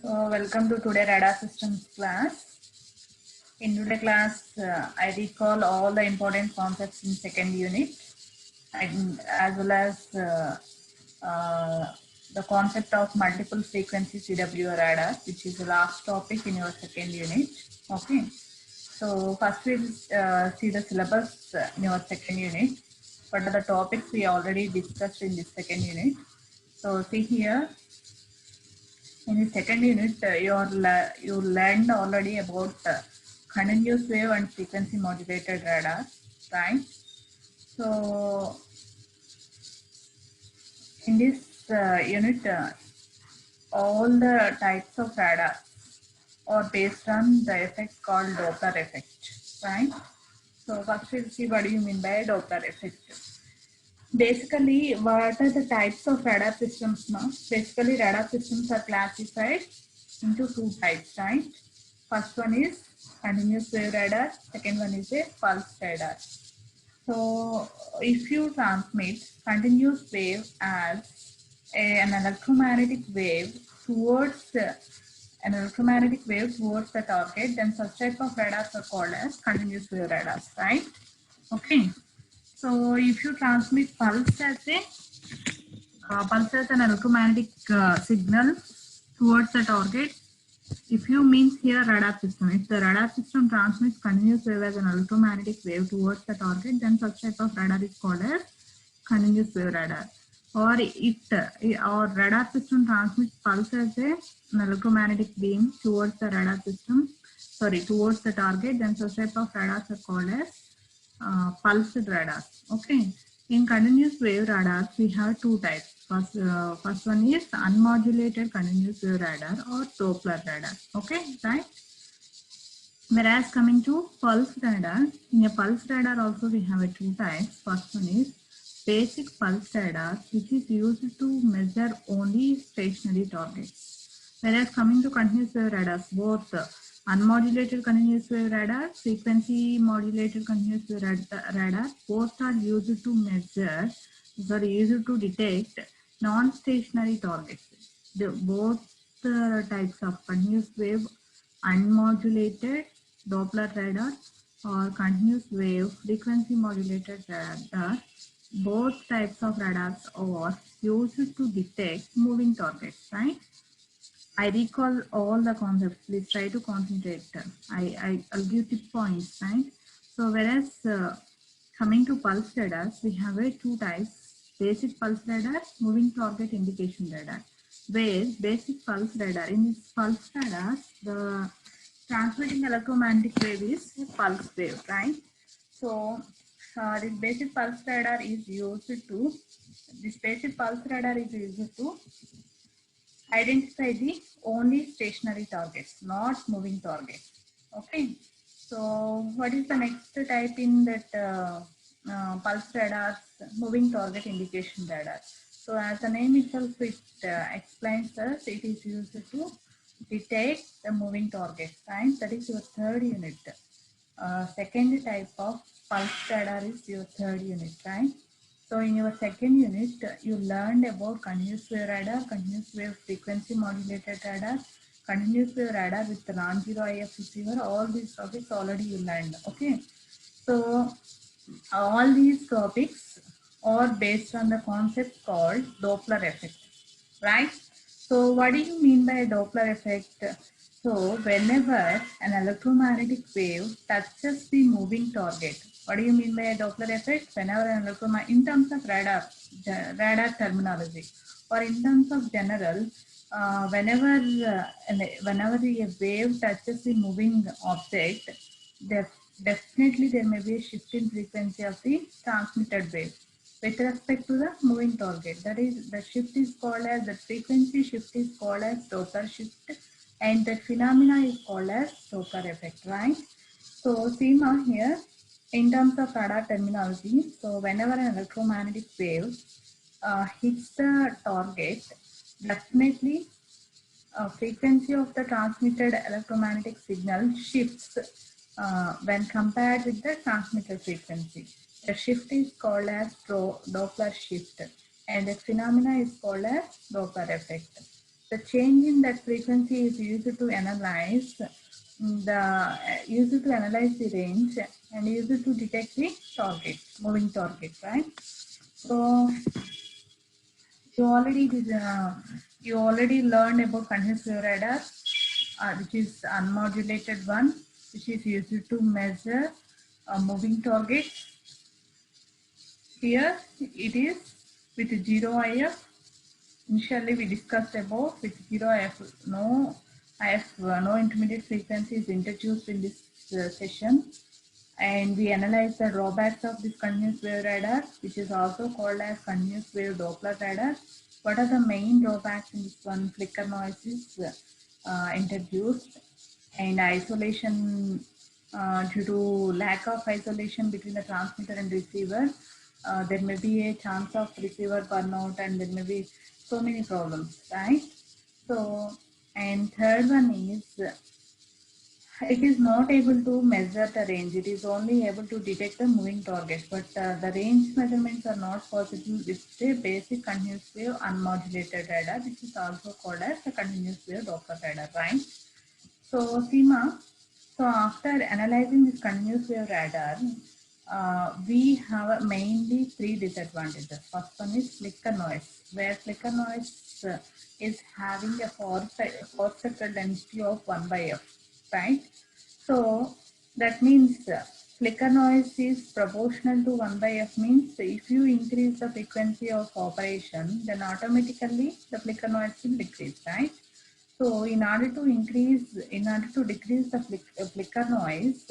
So welcome to today radar systems class. In today class, I recall all the important concepts in second unit, and as well as the concept of multiple frequency CW radar, which is the last topic in your second unit. Okay. So first we'll see the syllabus in your second unit. What are the topics we already discussed in this second unit? So see here. In the second unit, you learned already about continuous wave and frequency modulated radar, right? So in this unit, all the types of radar are based on the effect called Doppler effect, right? So first we'll see what do you mean by Doppler effect. Basically, what are the types of radar systems now? Basically, radar systems are classified into two types, right? First one is continuous wave radar, second one is a pulse radar. So, if you transmit continuous wave as an electromagnetic wave towards the target, then such type of radars are called as continuous wave radars, right? Okay. So if you transmit pulse as an electromagnetic signal towards the target, if you means here radar system, if the radar system transmits continuous wave as an electromagnetic wave towards the target, then such type of radar is called as continuous wave radar. Or if our radar system transmits pulse as an electromagnetic beam towards the towards the target, then such type of radars are called as pulsed radars. Okay. In continuous wave radars, we have two types. First one is unmodulated continuous wave radar or Doppler radar. Okay, right? Whereas coming to pulse radar, in a pulse radar also we have two types. First one is basic pulse radar, which is used to measure only stationary targets. Whereas coming to continuous wave radars, both unmodulated continuous wave radar, frequency modulated continuous wave radar, both are used to detect non-stationary targets. Both types of continuous wave unmodulated Doppler radar or continuous wave frequency modulated radar, both types of radars are used to detect moving targets, right? I recall all the concepts. Please try to concentrate. I'll give tip points, right? So whereas coming to pulse radars, we have two types: basic pulse radar, moving target indication radar. Where basic pulse radar, in this pulse radar, the transmitting electromagnetic wave is a pulse wave, right? So this basic pulse radar is used to identify the only stationary targets, not moving targets. Okay. So what is the next type in that pulse radars? Moving target indication radar. So as the name itself it explains us, it is used to detect the moving target, right? That is your third unit. Second type of pulse radar is your third unit, right? So in your second unit, you learned about continuous wave radar, continuous wave frequency modulated radar, continuous wave radar with the non-zero IF receiver. All these topics already you learned. Okay. So all these topics are based on the concept called Doppler effect, right? So what do you mean by Doppler effect? So whenever an electromagnetic wave touches the moving target, what do you mean by a Doppler effect? Whenever an electromagnetic, in terms of radar terminology, or in terms of general, whenever a wave touches the moving object, definitely there may be a shift in frequency of the transmitted wave with respect to the moving target. That is, the frequency shift is called as Doppler shift, and that phenomena is called as Doppler effect, right? So see now here, in terms of radar terminology, so whenever an electromagnetic wave hits the target, definitely frequency of the transmitted electromagnetic signal shifts when compared with the transmitted frequency. The shift is called as Doppler shift, and the phenomena is called as Doppler effect. The change in that frequency is used to analyze the range and used to detect the target, moving target, right? So you already you already learned about continuous wave radar, which is unmodulated one, which is used to measure a moving target. Here it is with zero IF. Initially we discussed about with zero IF, no intermediate frequency is introduced in this session, and we analyze the drawbacks of this continuous wave radar, which is also called as continuous wave Doppler radar. What are the main drawbacks in this one? Flicker noise is introduced, and isolation due to lack of isolation between the transmitter and receiver. There may be a chance of receiver burnout, and there may be so many problems, right? So, and third one is it is not able to measure the range. It is only able to detect the moving target, but the range measurements are not possible with the basic continuous wave unmodulated radar, which is also called as the continuous wave Doppler radar, right? So, Seema, so after analyzing this continuous wave radar, we have mainly three disadvantages. First one is flicker noise, where flicker noise is having a force factor density of 1 by f, right? So that means flicker noise is proportional to 1 by f, means if you increase the frequency of operation, then automatically the flicker noise will decrease, right? So in order to decrease the flicker noise,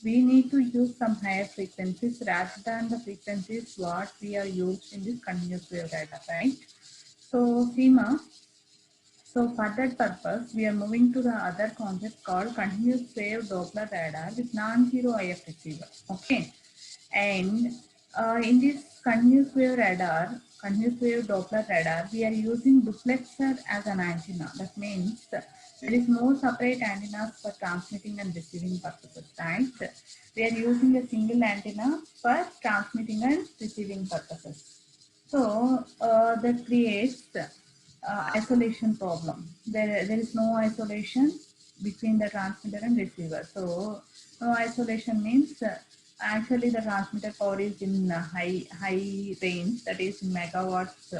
we need to use some higher frequencies rather than the frequencies what we are used in this continuous wave radar, right? So Seema, so for that purpose, we are moving to the other concept called continuous wave Doppler radar with non-zero IF receiver. Okay, and in this continuous wave Doppler radar, we are using duplexer as an antenna. That means there is no separate antennas for transmitting and receiving purposes, right? We are using a single antenna for transmitting and receiving purposes. So that creates isolation problem. There is no isolation between the transmitter and receiver. So no isolation means actually the transmitter power is in high range, that is in megawatts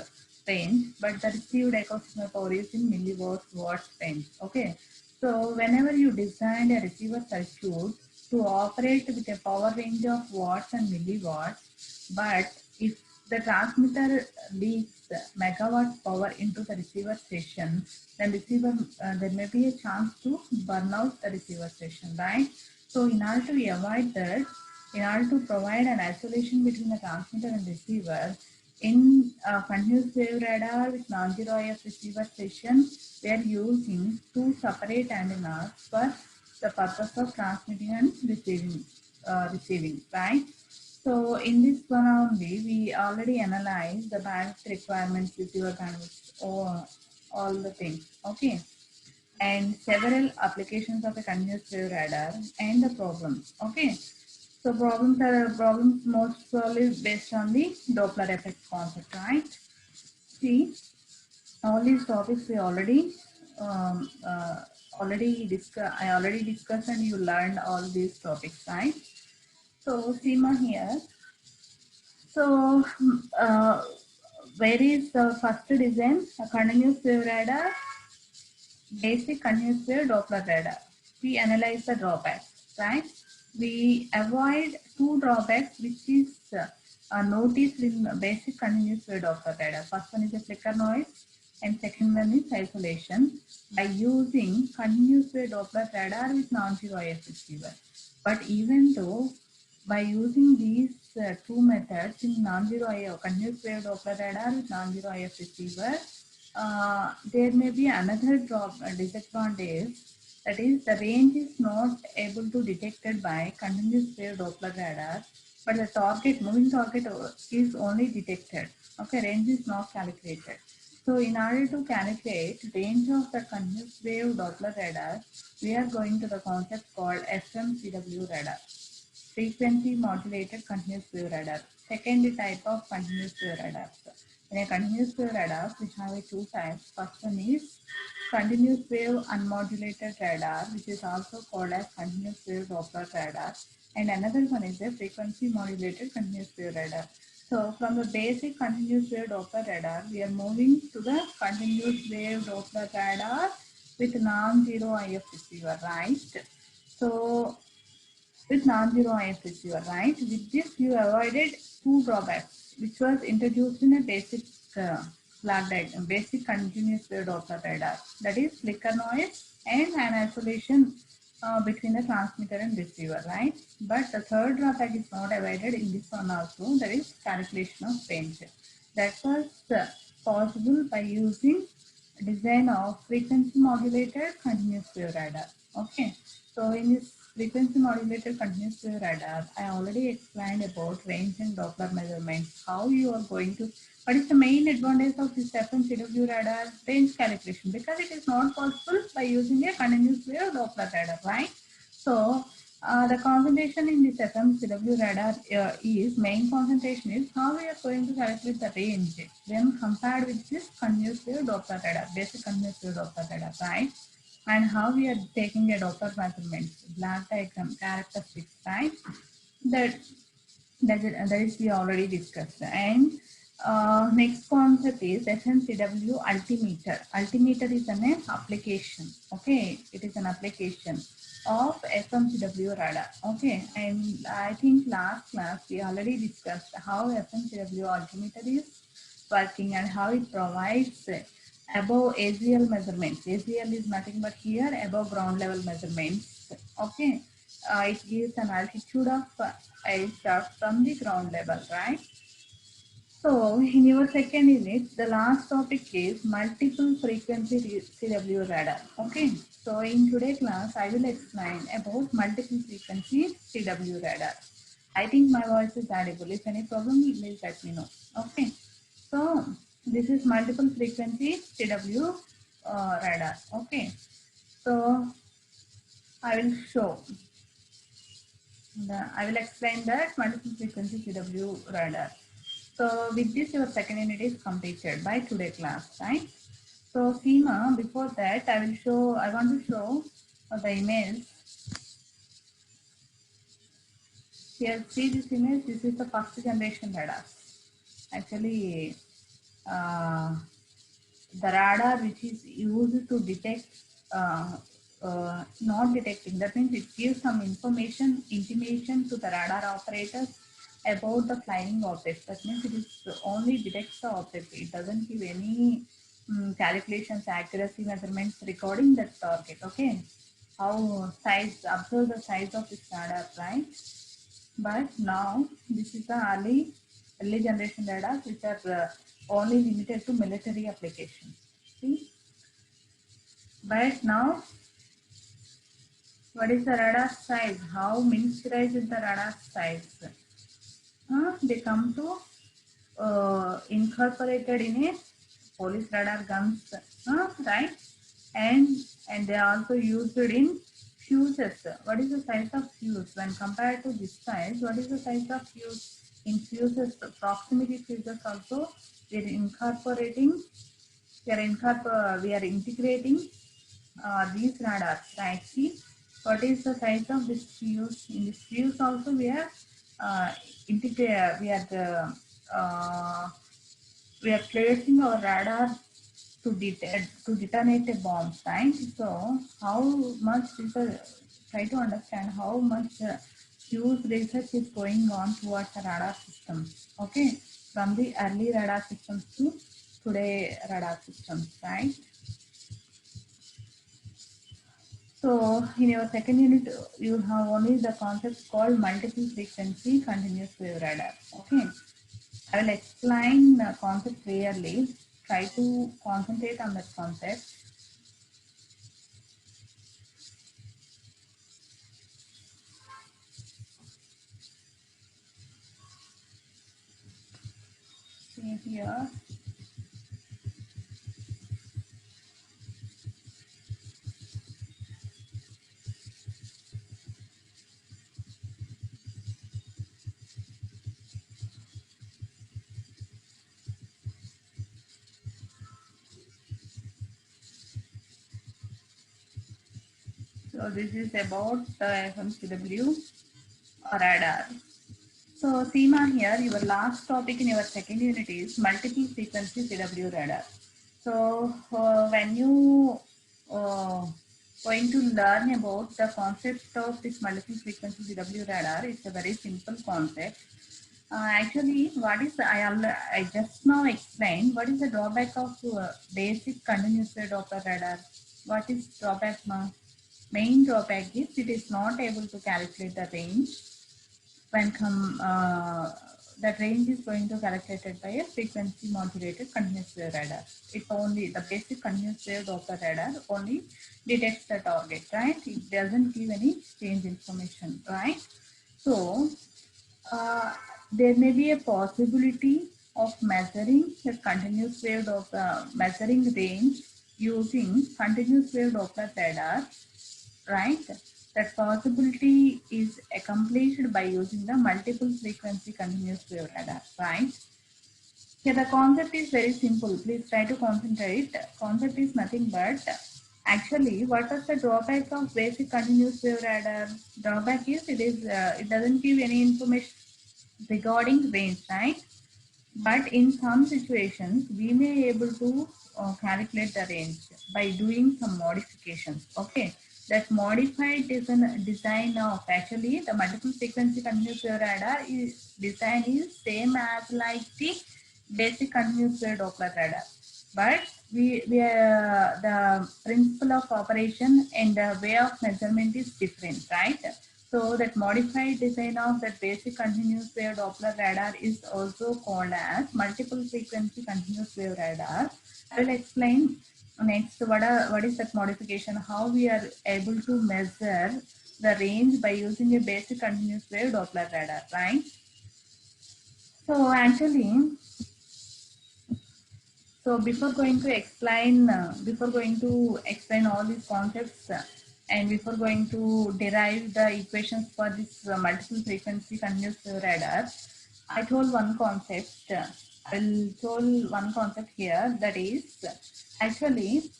range, but the received echo signal power is in watts range. Okay. So whenever you design a receiver circuit to operate with a power range of watts and milliwatts, but if the transmitter leaks megawatt power into the receiver station, then there may be a chance to burn out the receiver station, right? So in order to avoid that, in order to provide an isolation between the transmitter and receiver, in continuous wave radar with non-zero IF receiver station, we are using two separate antennas for the purpose of transmitting and receiving, right? So in this one only, we already analyzed the bandwidth requirements, receiver bandwidth, or all the things, okay? And several applications of a continuous wave radar and the problems, okay? So problems most probably based on the Doppler effect concept, right? See, all these topics we um, uh, I already discussed, and you learned all these topics, right? So Seema here. So where is the first design? A continuous wave radar, basic continuous wave Doppler radar. We analyze the drawbacks, right? We avoid two drawbacks which is noticed in basic continuous wave Doppler radar. First one is a flicker noise, and second one is isolation by using continuous wave Doppler radar with non-zero IF receiver. But even though by using these two methods in non-zero IF, continuous wave Doppler radar with non-zero IF receiver, there may be another disadvantage, that is the range is not able to detected by continuous wave Doppler radar, but the moving target is only detected. Okay, range is not calculated. So in order to calculate range of the continuous wave Doppler radar, we are going to the concept called FMCW radar, frequency modulated continuous wave radar, second type of continuous wave radar. In a continuous wave radar, we have two types. First one is continuous wave unmodulated radar, which is also called as continuous wave Doppler radar. And another one is a frequency modulated continuous wave radar. So from the basic continuous wave Doppler radar, we are moving to the continuous wave Doppler radar with non-zero IF receiver, right? So with non-zero IF receiver, right? With this, you avoided two drawbacks, which was introduced in a basic black diagram, basic continuous wave Doppler radar. That is flicker noise and an isolation between the transmitter and receiver, right? But the third drawback is not avoided in this one also. That is calculation of range. That was possible by using design of frequency modulated continuous wave radar. Okay, so in this frequency modulated continuous wave radar, I already explained about range and Doppler measurements. How you are going to, what is the main advantage of this FMCW radar? Range calculation, because it is not possible by using a continuous wave Doppler radar, right? So the concentration in this FMCW radar is, main concentration is how we are going to calculate the range when compared with this continuous wave Doppler radar, basic continuous wave Doppler radar, right? And how we are taking a Doppler measurement, black diagram, characteristics, right? That that is we already discussed. And next concept is FMCW altimeter. Altimeter is an application. Okay, it is an application of FMCW radar. Okay, and I think last class we already discussed how FMCW altimeter is working and how it provides above AGL measurements. AGL is nothing but here above ground level measurements. Okay, it gives an altitude of aircraft from the ground level, right? So in your second unit, the last topic is multiple frequency CW radar. Okay, so in today's class, I will explain about multiple frequency CW radar. I think my voice is audible. If any problem, please let me know. Okay, so this is multiple frequency CW radar. Okay, so I will show. I will explain that multiple frequency CW radar. So with this, your second unit is completed by today class, right? So Seema, before that, I want to show the image. Here, see this image. This is the first generation radar. Actually, uh, the radar which is used to detect, not detecting, that means it gives some intimation to the radar operators about the flying object. That means it is only detects the object. It doesn't give any calculations, accuracy measurements recording that target. Okay, how size, observe the size of this radar, right? But now this is the early generation radars which are only limited to military applications. See, but now what is the radar size? How miniaturized is the radar size? They come to incorporated in a police radar guns, right? And they are also used in fuses. What is the size of fuse when compared to this size? What is the size of fuse in fuses? Proximity fuses also we are incorporating. We are integrating these radars, right? See, what is the size of this fuse? In this fuse also we are integrate. We are placing our radar to detonate a bomb, right? So how much research? Try to understand how much huge research is going on towards the radar system. Okay, from the early radar systems to today radar systems, right? So in your second unit, you have only the concept called multiple frequency continuous wave radar. Okay, I will explain the concept clearly. Try to concentrate on that concept. See here. So this is about FMCW radar. So Seema here, your last topic in your second unit is multiple frequency CW radar. So when you uh, going to learn about the concept of this multiple frequency CW radar, it's a very simple concept. Actually, what is I just now explained what is the drawback of basic continuous wave Doppler radar? What is drawback, ma? Main drawback is it is not able to calculate the range when that range is going to calculated by a frequency modulated continuous wave radar. It only the basic continuous wave Doppler radar only detects the target, right? It doesn't give any change information, right? So there may be a possibility of measuring the continuous wave of measuring range using continuous wave Doppler radar, right? That possibility is accomplished by using the multiple frequency continuous wave radar, right? Yeah, the concept is very simple. Please try to concentrate. Concept is nothing but actually what was the drawback of basic continuous wave radar? Drawback is it doesn't give any information regarding range, right? But in some situations, we may able to calculate the range by doing some modifications. Okay, that modified design of actually the multiple frequency continuous wave radar is design is same as like the basic continuous wave Doppler radar, but the principle of operation and the way of measurement is different, right? So that modified design of that basic continuous wave Doppler radar is also called as multiple frequency continuous wave radar. I will explain next what is that modification, how we are able to measure the range by using a basic continuous wave Doppler radar, right? So actually, so before going to explain all these concepts and before going to derive the equations for this multiple frequency continuous wave radar, I told one concept. I will told one concept here, that is actually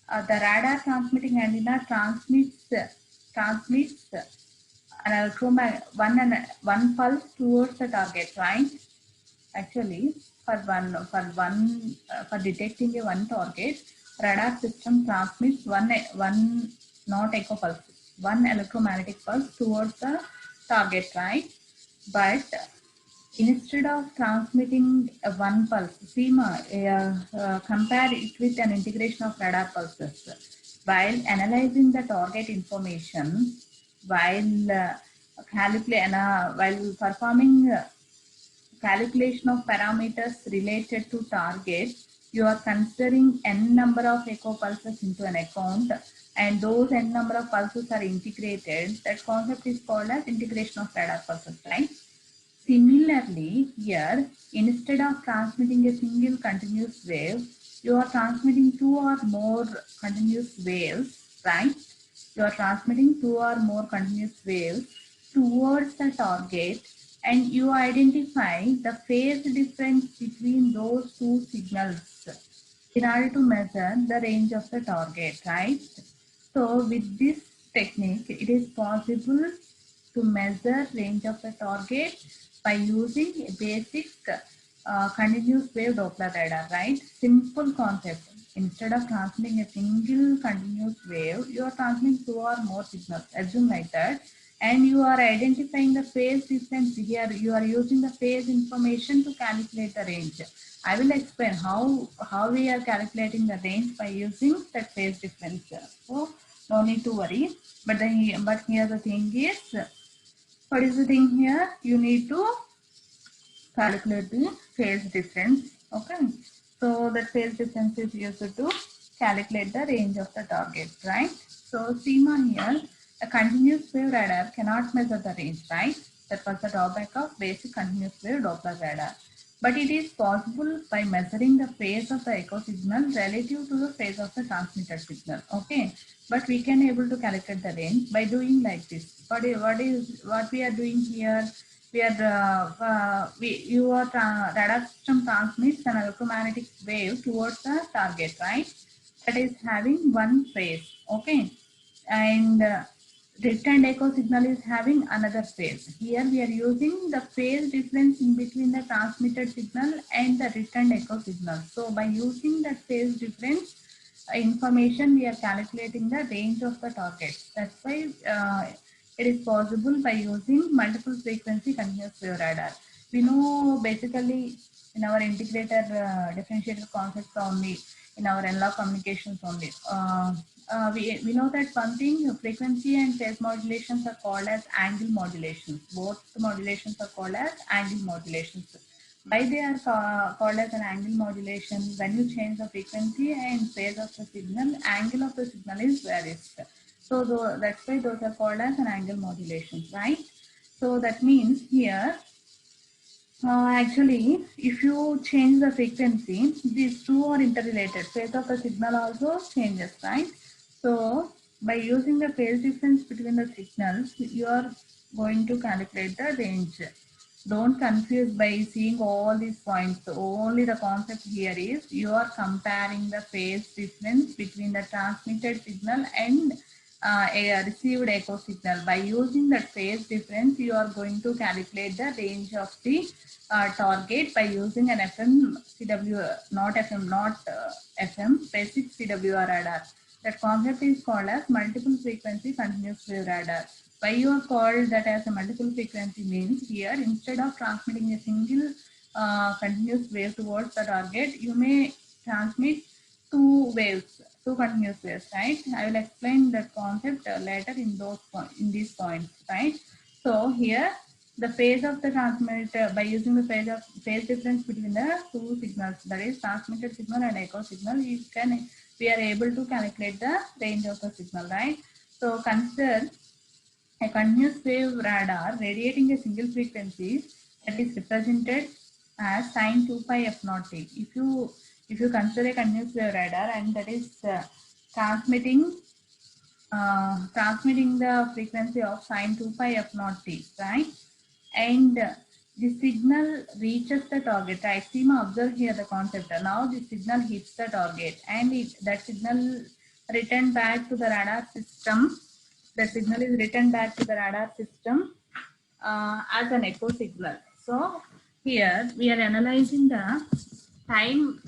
the radar transmitting antenna transmits an one pulse towards the target, right? Actually, for detecting a one target, radar system transmits one not echo pulse, one electromagnetic pulse towards the target, right? But instead of transmitting a one pulse, SEMA compare it with an integration of radar pulses. While analyzing the target information, while while performing calculation of parameters related to target, you are considering n number of echo pulses into an account, and those n number of pulses are integrated. That concept is called as integration of radar pulses, right? Similarly, here, instead of transmitting a single continuous wave, you are transmitting two or more continuous waves, right? You are transmitting two or more continuous waves towards the target, and you identify the phase difference between those two signals in order to measure the range of the target, right? So with this technique, it is possible to measure range of the target by using a basic continuous wave Doppler radar, right? Simple concept. Instead of transmitting a single continuous wave, you are transmitting two or more signals. Assume like that. And you are identifying the phase difference here. You are using the phase information to calculate the range. I will explain how we are calculating the range by using that phase difference. So no need to worry. But here the thing is, what is the thing here? You need to calculate the phase difference. Okay. So that phase difference is used to calculate the range of the target, right? So SEMA here, a continuous wave radar cannot measure the range, right? That was the drawback of basic continuous wave Doppler radar. But it is possible by measuring the phase of the echo signal relative to the phase of the transmitted signal. Okay. But we can able to calculate the range by doing like this. What we are doing here? Your radar system transmits an electromagnetic wave towards the target, right? That is having one phase. Okay. and returned echo signal is having another phase. Here we are using the phase difference in between the transmitted signal and the returned echo signal. So by using that phase difference information, we are calculating the range of the target. That's why it is possible by using multiple frequency continuous wave radar. We know basically in our integrated differentiated concepts only, in our analog communications only. We know that one thing, frequency and phase modulations are called as angle modulations. Both the modulations are called as angle modulations. Why they are called as an angle modulation? When you change the frequency and phase of the signal, angle of the signal is varies. So that's why those are called as an angle modulation, right? So that means here, actually, if you change the frequency, these two are interrelated. Phase of the signal also changes, right? So by using the phase difference between the signals, you are going to calculate the range. Don't confuse by seeing all these points. Only the concept here is you are comparing the phase difference between the transmitted signal and a received echo signal. By using that phase difference, you are going to calculate the range of the target by using an FM CW, not FM, not FM, basic CWR radar. That concept is called as multiple frequency continuous wave radar. Why you are called that as a multiple frequency means here instead of transmitting a single continuous wave towards the target, you may transmit two waves, two continuous waves, right? I will explain that concept later in these points, right? So here the phase of the transmitter by using the phase difference between the two signals, that is transmitted signal and echo signal, we are able to calculate the range of the signal, right? So consider a continuous wave radar radiating a single frequency that is represented as sine 2 pi f naught t. If you consider a continuous wave radar and that is transmitting the frequency of sine 2 pi f naught t, right? And the signal reaches the target, right? Seema, observe here the concept. Now the signal hits the target and that signal returned back to the radar system. The signal is returned back to the radar system as an echo signal. So here we are analyzing the time.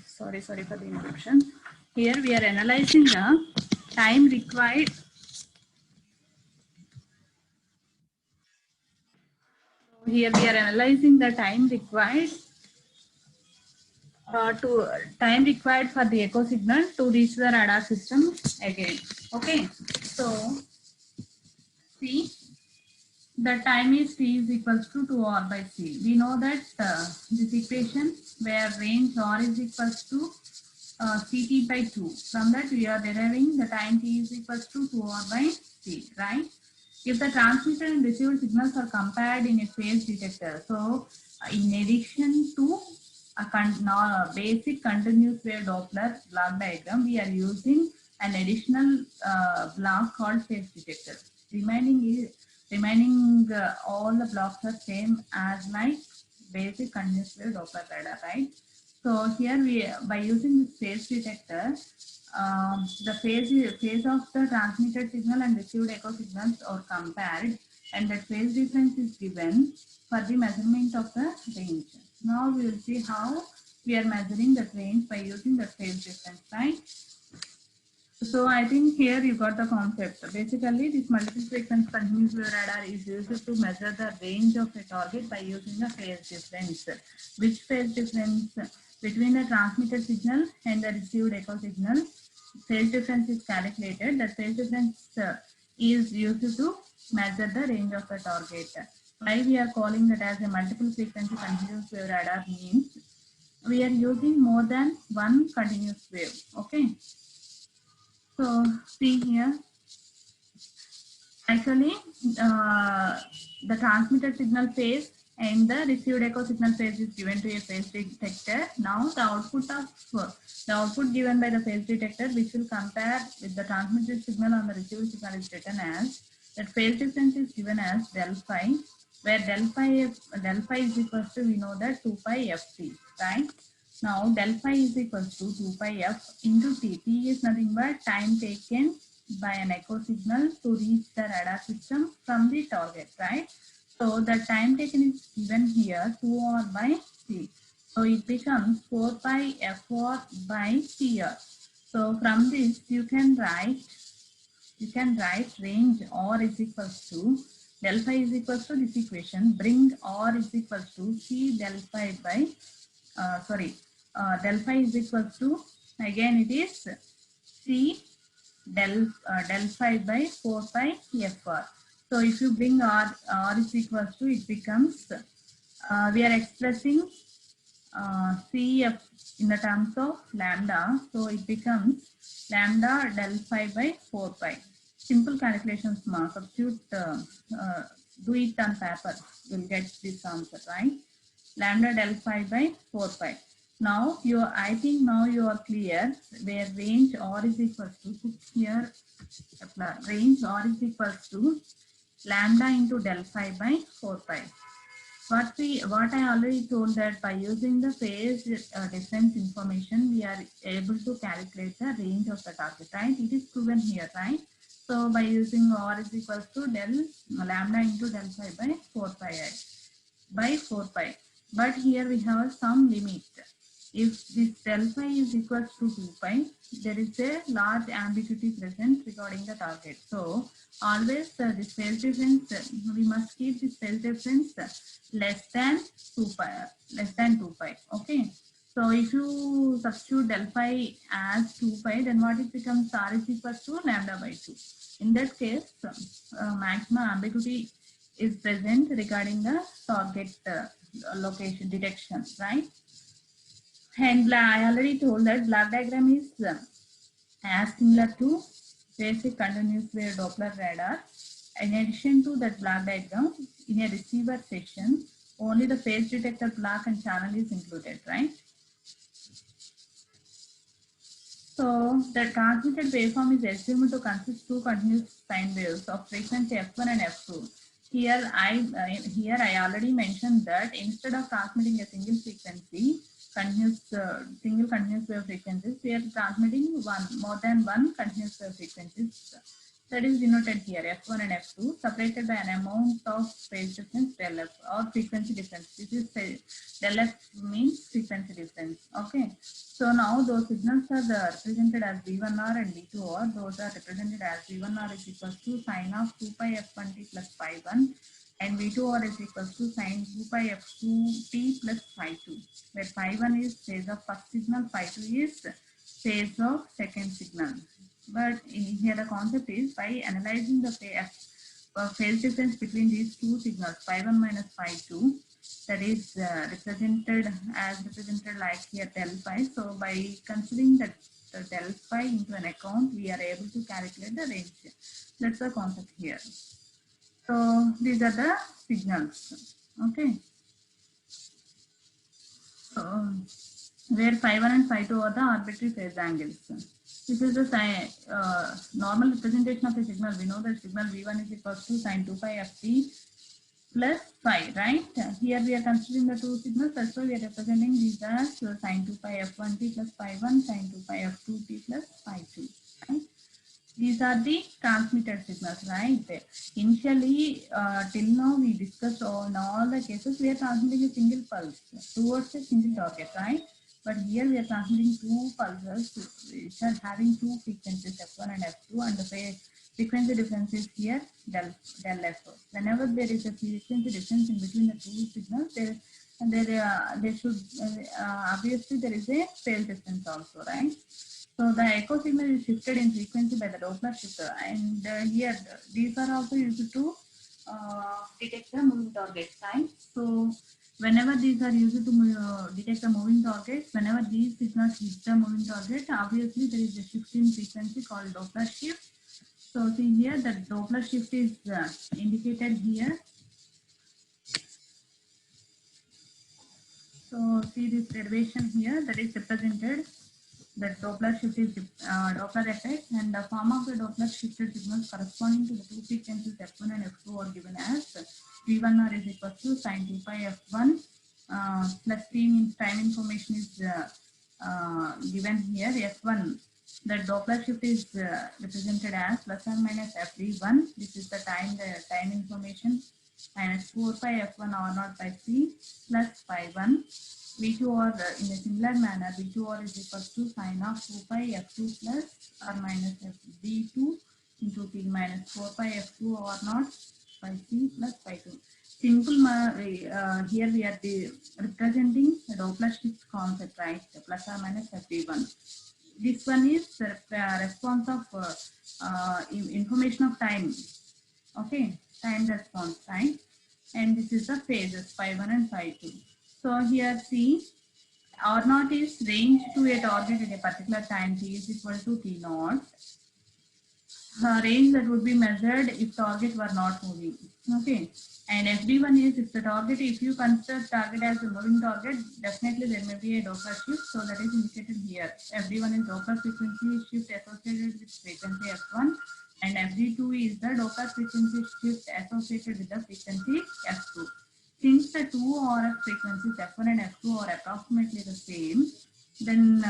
Sorry for the interruption. Here we are analyzing the time required. Here we are analyzing the time required for the echo signal to reach the radar system again. Okay, so see, the time is t is equals to 2r by c. We know that this equation where range r is equals to ct by 2. From that we are deriving the time t is equals to 2r by c, right? If the transmitted and received signals are compared in a phase detector, so in addition to a basic continuous wave Doppler block diagram, we are using an additional block called phase detector. Remaining all the blocks are same as like basic continuous wave Doppler radar, right? So here we, by using this phase detector, the phase of the transmitted signal and received echo signals are compared, and the phase difference is given for the measurement of the range. Now we will see how we are measuring the range by using the phase difference, right? So I think here you got the concept. Basically, this multiple frequency continuous wave radar is used to measure the range of a target by using the phase difference. Which phase difference? Between the transmitted signal and the received echo signal, phase difference is calculated. That phase difference is used to measure the range of the target. Why we are calling that as a multiple frequency continuous wave radar means we are using more than one continuous wave. Okay. So see here, actually the transmitted signal phase and the received echo signal phase is given to a phase detector. Now the output given by the phase detector, which will compare with the transmitted signal and the received signal, is written as that phase difference is given as del phi where del phi is equals to, we know that 2 pi ft, right? Now del phi is equals to 2 pi f into t. T is nothing but time taken by an echo signal to reach the radar system from the target, right? So the time taken is given here 2r by t. So it becomes 4 pi fr by tr. So from this you can write range r is equals to del phi is equals to this equation. Bring r is equals to c del phi by del phi is equals to, again it is c del phi by 4 pi fr. So if you bring r is equals to, it becomes we are expressing cf in the terms of lambda, so it becomes lambda del phi by 4 pi. Simple calculations, substitute, do it on paper, you'll get this answer, right? Lambda del phi by 4 pi. Now I think now you are clear where range r is equals to, put here range r is equals to lambda into del phi by 4 pi. What I already told, that by using the phase difference information, we are able to calculate the range of the target, right? It is proven here, right? So by using r is equals to lambda into del phi by 4 pi I by 4 pi. But here we have some limit. If this del phi is equals to 2 pi, there is a large ambiguity present regarding the target. So always this phase difference, we must keep this phase difference less than 2 pi, okay? So if you substitute del phi as 2 pi, then what it becomes, r is equals to lambda by 2. In that case, maximum ambiguity is present regarding the target location detection, right? And I already told that block diagram is as similar to basic continuous wave Doppler radar. In addition to that block diagram, in a receiver section, only the phase detector block and channel is included, right? So the transmitted waveform is assumed to consist two continuous sine waves of frequency f1 and f2. Here I already mentioned that instead of transmitting a single frequency, single continuous wave frequencies, we are transmitting more than one continuous wave frequencies. That is denoted here, f1 and f2, separated by an amount of phase difference del f, or frequency difference. This is del f means frequency difference. Okay. So now those signals are represented as V1R and V2R. Those are represented as V1R is equals to sine of 2 pi f1t plus phi 1, and V2R is equals to sine 2 pi f2t plus phi 2, where phi 1 is phase of first signal, phi 2 is phase of second signal. But here the concept is, by analyzing the phase difference between these two signals, phi 1 minus phi 2, that is represented like here del phi. So by considering the del phi into an account, we are able to calculate the range. That's the concept here. So these are the signals. Okay. So where phi 1 and phi 2 are the arbitrary phase angles. This is the normal representation of a signal. We know that signal V1 is equals to sine 2 pi ft plus phi, right? Here we are considering the two signals. That's why we are representing these as sine 2 pi f1t plus phi 1, sine 2 pi f2t plus phi 2. Right? These are the transmitted signals, right? Initially, till now we discussed in all the cases we are transmitting a single pulse towards a single target, right? But here we are transmitting two pulses which are having two frequencies, f1 and f2, and the frequency difference is here del f. Whenever there is a frequency difference in between the two signals, there should obviously there is a phase difference also, right? So the echo signal is shifted in frequency by the Doppler shifter, and here these are also used to detect the moving targets, right? So whenever these are used to detect the moving targets, whenever these signals hit the moving target, obviously there is a shift in frequency called Doppler shift. So see here the Doppler shift is indicated here. So see this derivation here, that is represented The Doppler shift is Doppler effect, and the form of the Doppler shifted signals corresponding to the two frequencies f1 and f2 are given as v1 r is equal to sin 2 pi f1 plus t means time information is given here f1. The Doppler shift is represented as plus or minus fd1. This is the time information, minus 4 pi f1 r0 by c plus pi 1. V2R in a similar manner, V2R is equal to sine of 2 pi f2 plus or minus fd2 into t minus 4 pi f2 r0 by c plus pi 2. Simple, here we are representing the Doppler shift concept, right? Plus or minus fd1. This one is the response of information of time. Okay, time response time. And this is the phases phi 1 and phi 2. So here see, R0 is range to a target at a particular time t is equal to t0. Range that would be measured if target were not moving. Okay, and FD1 is if the target, if you consider target as a moving target, definitely there may be a Doppler shift. So that is indicated here. FD1 is Doppler frequency shift associated with frequency f1, and FD2 is the Doppler frequency shift associated with the frequency f2. Since the two RF frequencies f1 and f2 are approximately the same, then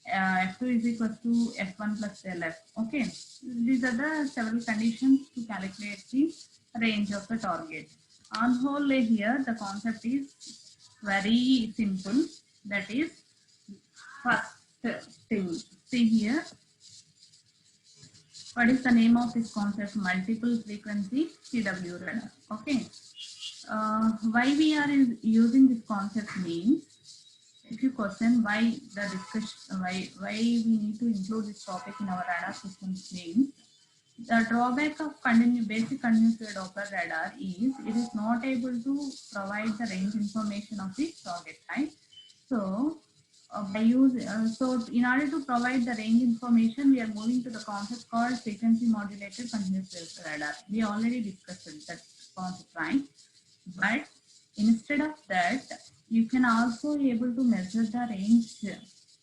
f2 is equal to f1 plus ∆f. Okay, these are the several conditions to calculate the range of the target. On whole, here the concept is very simple. That is, first thing, see here, what is the name of this concept? Multiple frequency CW radar. Okay. Why we are using this concept means, if you question why the discussion, why we need to include this topic in our radar systems means, the drawback of basic continuous wave Doppler radar is it is not able to provide the range information of the target, right? So so in order to provide the range information, we are moving to the concept called frequency modulated continuous wave radar. We already discussed that concept, right? But instead of that, you can also be able to measure the range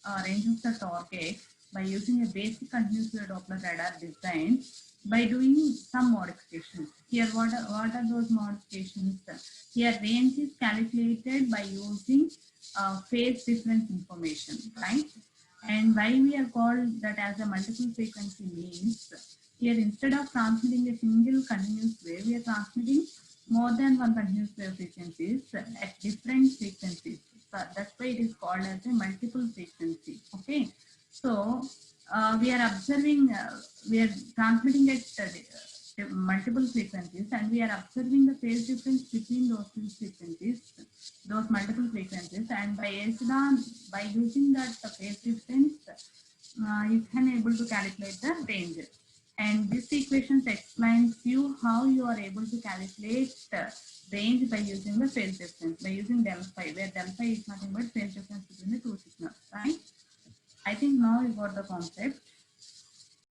of the target by using a basic continuous wave Doppler radar design by doing some modifications. Here, what are those modifications? Here, range is calculated by using phase difference information, right? And why we are called that as a multiple frequency means, here instead of transmitting a single continuous wave, we are transmitting more than one continuous wave frequencies at different frequencies. So that's why it is called as a multiple frequency. Okay, so we are observing, we are transmitting at multiple frequencies, and we are observing the phase difference between those two frequencies, those multiple frequencies, and by using that phase difference, you can able to calculate the range. And this equation explains you how you are able to calculate range by using the phase difference, by using del phi, where del phi is nothing but phase difference between the two signals, right? I think now you got the concept.